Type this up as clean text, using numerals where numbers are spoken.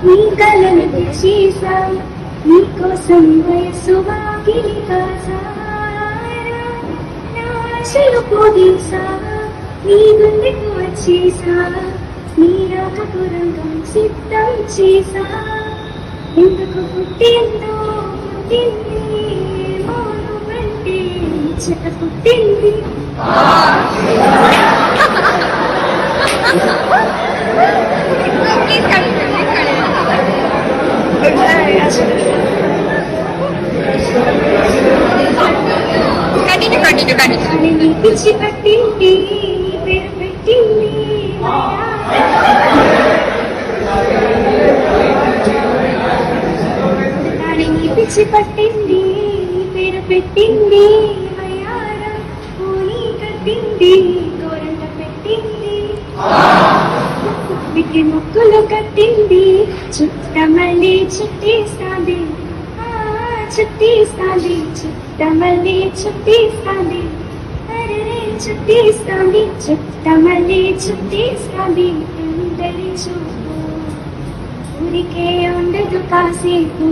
నీ కలను తెచ్చేసా నీకోసం వయసు వాకిలి కాసారా నా ఆశలు పోదీసా నీ గుండెకు వచ్చేసా నీ రాకకు రంగం సిద్ధం చేసా ఎందుకు పుట్టిందో పుట్టింది మౌనం అంటే చెత్త పుట్టింది పిచ్చి పట్టింది పేరు పెట్టింది పిచ్చి పట్టింది పేరు పెట్టింది వయారం పూని కట్టింది గోరంట పెట్టింది వికి ముక్కులు కట్టింది చుట్టమల్లి చుట్టేస్తాంది చుట్టేస్తాంది చుట్టమల్లి చుట్టేస్తాంది అరే చుట్టేస్తాంది చుట్టమల్లి చుట్టేస్తాంది అందరి చూపు ఊరికే ఉండదు కాసేపు